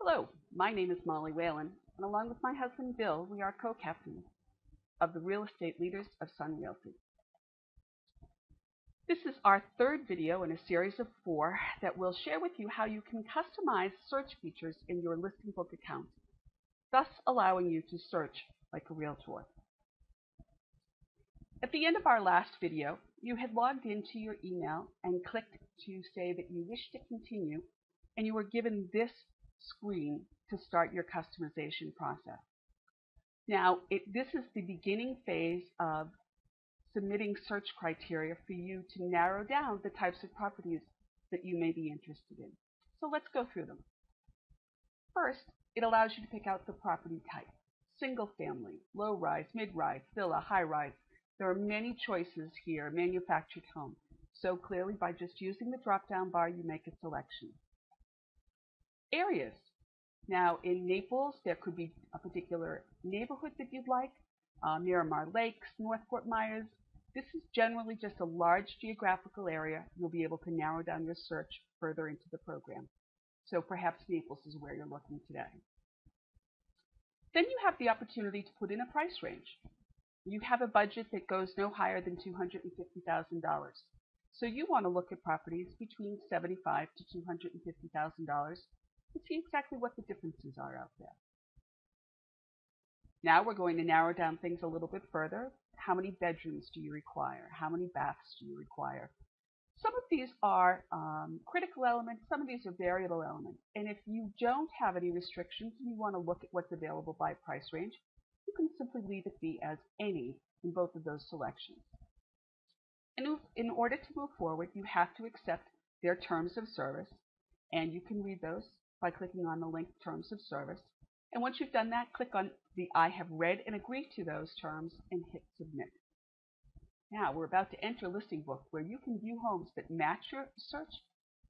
Hello, my name is Molly Whalen, and along with my husband Bill, we are co-captains of the Real Estate Leaders of Sun Realty. This is our third video in a series of 4 that will share with you how you can customize search features in your Listingbook account, thus allowing you to search like a realtor. At the end of our last video, you had logged into your email and clicked to say that you wish to continue, and you were given this screen to start your customization process. Now, this is the beginning phase of submitting search criteria for you to narrow down the types of properties that you may be interested in. So let's go through them. First, it allows you to pick out the property type: single family, low rise, mid rise, villa, high rise. There are many choices here, manufactured home. So clearly, by just using the drop-down bar, you make a selection. Areas. Now, in Naples, there could be a particular neighborhood that you'd like, Miramar Lakes, North Fort Myers. This is generally just a large geographical area. You'll be able to narrow down your search further into the program. So perhaps Naples is where you're looking today. Then you have the opportunity to put in a price range. You have a budget that goes no higher than $250,000. So you want to look at properties between $75,000 to $250,000 to see exactly what the differences are out there. Now we're going to narrow down things a little bit further. How many bedrooms do you require? How many baths do you require? Some of these are critical elements. Some of these are variable elements. And if you don't have any restrictions and you want to look at what's available by price range, you can simply leave it be as any in both of those selections. And in order to move forward, you have to accept their terms of service, and you can read those by clicking on the link Terms of Service. And once you've done that, click on the I have read and agree to those terms and hit Submit. Now we're about to enter Listingbook, where you can view homes that match your search,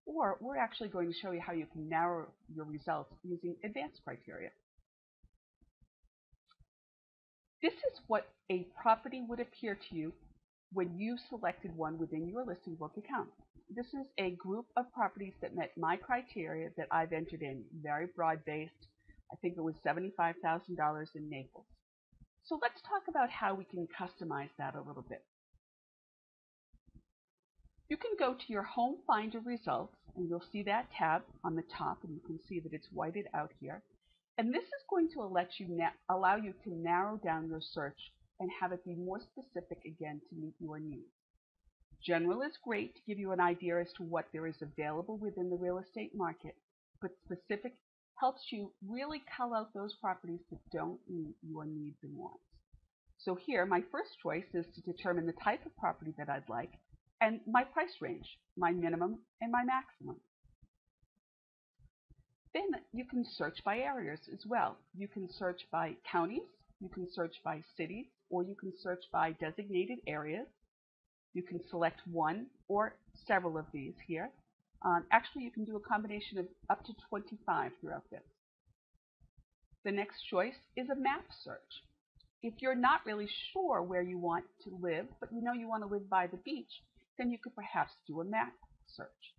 or we're actually going to show you how you can narrow your results using advanced criteria. This is what a property would appear to you when you selected one within your Listingbook account. This is a group of properties that met my criteria that I've entered in, very broad-based. I think it was $75,000 in Naples. So let's talk about how we can customize that a little bit. You can go to your Home Finder results, and you'll see that tab on the top, and you can see that it's whited out here. And this is going to allow you to narrow down your search and have it be more specific again to meet your needs. General is great to give you an idea as to what there is available within the real estate market, but specific helps you really cull out those properties that don't meet your needs and wants. So here, my first choice is to determine the type of property that I'd like and my price range, my minimum and my maximum. Then you can search by areas as well. You can search by counties, you can search by cities, or you can search by designated areas. You can select one or several of these here. Actually, you can do a combination of up to 25 throughout this. The next choice is a map search. If you're not really sure where you want to live, but you know you want to live by the beach, then you could perhaps do a map search.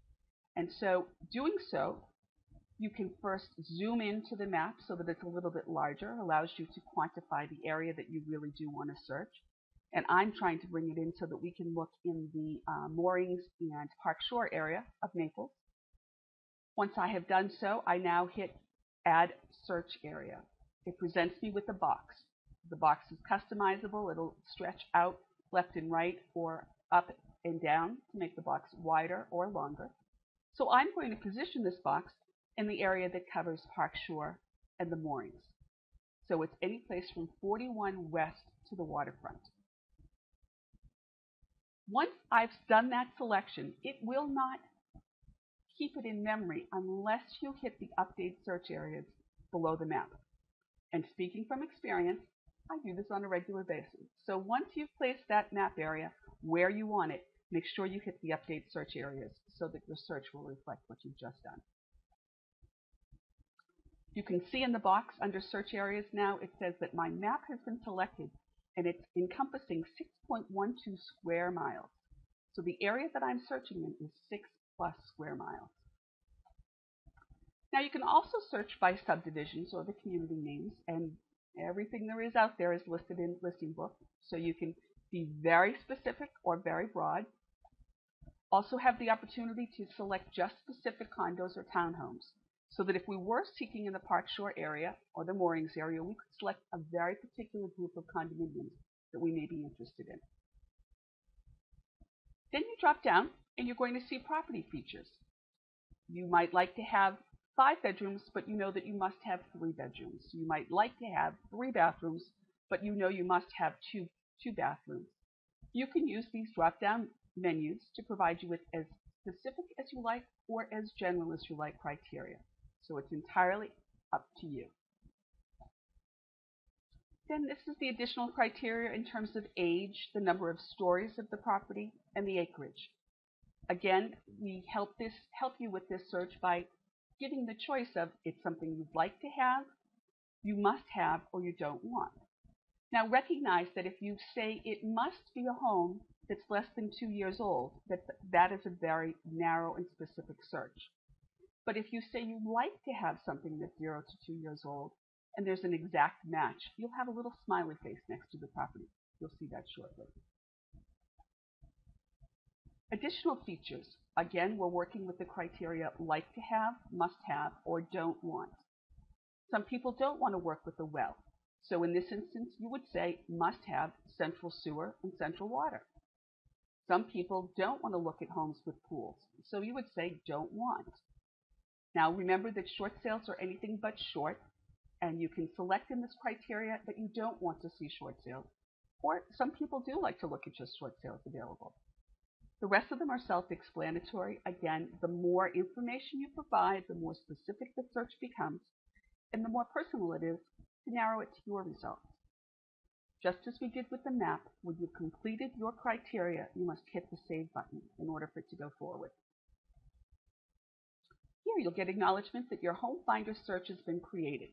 And so doing so, you can first zoom into the map so that it's a little bit larger, allows you to quantify the area that you really do want to search. And I'm trying to bring it in so that we can look in the moorings and Park Shore area of Naples. Once I have done so, I now hit Add Search Area. It presents me with a box. The box is customizable. It'll stretch out left and right or up and down to make the box wider or longer. So I'm going to position this box in the area that covers Park Shore and the moorings. So it's any place from 41 west to the waterfront. Once I've done that selection, it will not keep it in memory unless you hit the Update Search Areas below the map. And speaking from experience, I do this on a regular basis. So once you've placed that map area where you want it, make sure you hit the Update Search Areas so that your search will reflect what you've just done. You can see in the box under Search Areas now, it says that my map has been selected, and it's encompassing 6.12 square miles. So the area that I'm searching in is 6+ square miles. Now you can also search by subdivisions or the community names, and everything there is out there is listed in Listingbook, so you can be very specific or very broad. Also have the opportunity to select just specific condos or townhomes, so that if we were seeking in the Park Shore area or the Moorings area, we could select a very particular group of condominiums that we may be interested in. Then you drop down and you're going to see property features. You might like to have 5 bedrooms, but you know that you must have 3 bedrooms. You might like to have 3 bathrooms, but you know you must have two bathrooms. You can use these drop-down menus to provide you with as specific as you like or as general as you like criteria. So it's entirely up to you. Then this is the additional criteria in terms of age, the number of stories of the property, and the acreage. Again, we help you with this search by giving the choice of it's something you'd like to have, you must have, or you don't want. Now recognize that if you say it must be a home that's less than 2 years old, that is a very narrow and specific search. But if you say you like to have something that's 0 to 2 years old, and there's an exact match, you'll have a little smiley face next to the property. You'll see that shortly. Additional features. Again, we're working with the criteria like to have, must have, or don't want. Some people don't want to work with a well. So in this instance, you would say must have central sewer and central water. Some people don't want to look at homes with pools. So you would say don't want. Now remember that short sales are anything but short, and you can select in this criteria that you don't want to see short sales. Or some people do like to look at just short sales available. The rest of them are self-explanatory. Again, the more information you provide, the more specific the search becomes, and the more personal it is to narrow it to your results. Just as we did with the map, when you've completed your criteria, you must hit the Save button in order for it to go forward. Here you'll get acknowledgement that your home finder search has been created.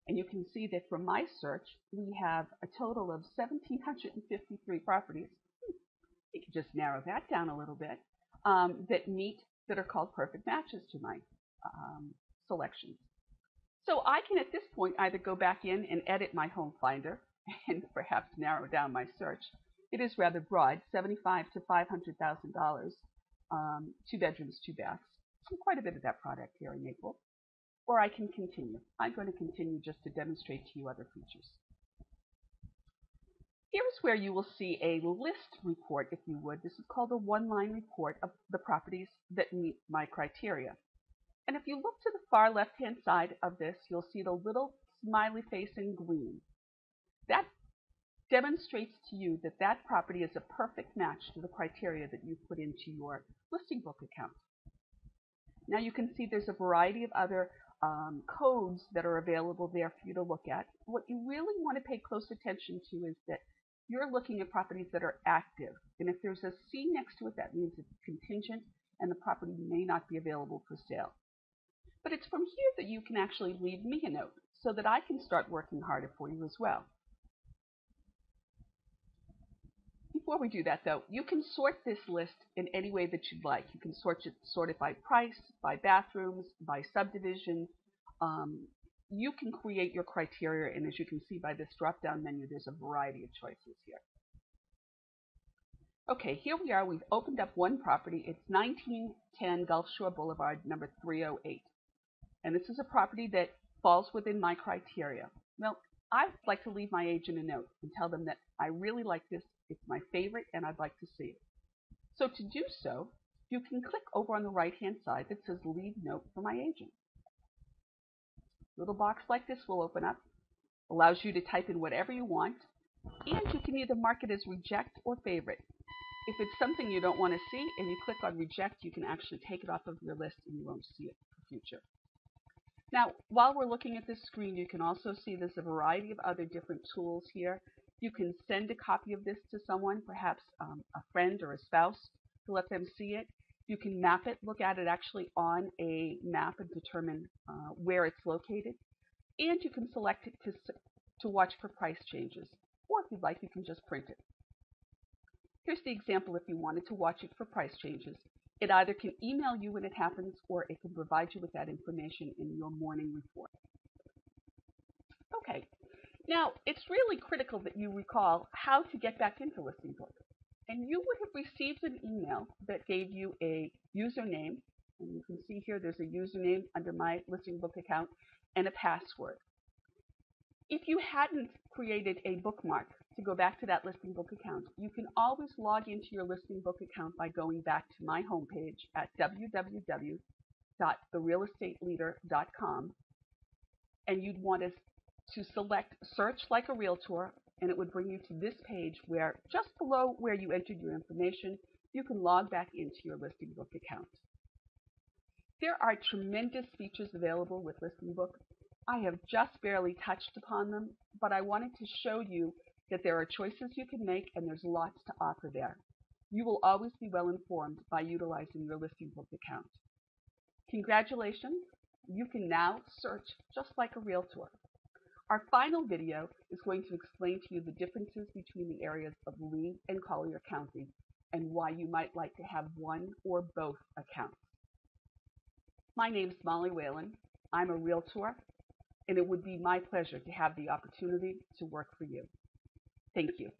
And you can see that from my search, we have a total of 1,753 properties. You can just narrow that down a little bit, that are called perfect matches to my selections. So I can at this point either go back in and edit my home finder and perhaps narrow down my search. It is rather broad, $75,000 to $500,000, 2 bedrooms, 2 baths. Quite a bit of that product here in Naples. Or I can continue. I'm going to continue just to demonstrate to you other features. Here's where you will see a list report, if you would. This is called a one-line report of the properties that meet my criteria. And if you look to the far left-hand side of this, you'll see the little smiley face in green. That demonstrates to you that that property is a perfect match to the criteria that you put into your Listingbook account. Now you can see there's a variety of other codes that are available there for you to look at. What you really want to pay close attention to is that you're looking at properties that are active. And if there's a C next to it, that means it's contingent and the property may not be available for sale. But it's from here that you can actually leave me a note so that I can start working harder for you as well. Before we do that, though, you can sort this list in any way that you'd like. You can sort it by price, by bathrooms, by subdivision. You can create your criteria, and as you can see by this drop-down menu, there's a variety of choices here. Okay, here we are. We've opened up one property. It's 1910 Gulf Shore Boulevard, number 308. And this is a property that falls within my criteria. Well, I'd like to leave my agent a note and tell them that I really like this. It's my favorite, and I'd like to see it. So to do so, you can click over on the right-hand side that says Leave Note for My Agent. A little box like this will open up, allows you to type in whatever you want, and you can either mark it as Reject or Favorite. If it's something you don't want to see and you click on Reject, you can actually take it off of your list and you won't see it in the future. Now, while we're looking at this screen, you can also see there's a variety of other different tools here. You can send a copy of this to someone, perhaps a friend or a spouse, to let them see it. You can map it, look at it actually on a map and determine where it's located. And you can select it to watch for price changes. Or if you'd like, you can just print it. Here's the example if you wanted to watch it for price changes. It either can email you when it happens or it can provide you with that information in your morning report. Okay, now it's really critical that you recall how to get back into Listingbook. And you would have received an email that gave you a username, and you can see here there's a username under my Listingbook account and a password. If you hadn't created a bookmark to go back to that Listingbook account, you can always log into your Listingbook account by going back to my homepage at www.therealestateleader.com, and you'd want to select Search Like a Realtor, and it would bring you to this page where, just below where you entered your information, you can log back into your Listingbook account. There are tremendous features available with Listingbook. I have just barely touched upon them, but I wanted to show you that there are choices you can make and there's lots to offer there. You will always be well informed by utilizing your Listingbook account. Congratulations, you can now search just like a realtor. Our final video is going to explain to you the differences between the areas of Lee and Collier County and why you might like to have one or both accounts. My name is Molly Whalen. I'm a realtor, and it would be my pleasure to have the opportunity to work for you. Thank you.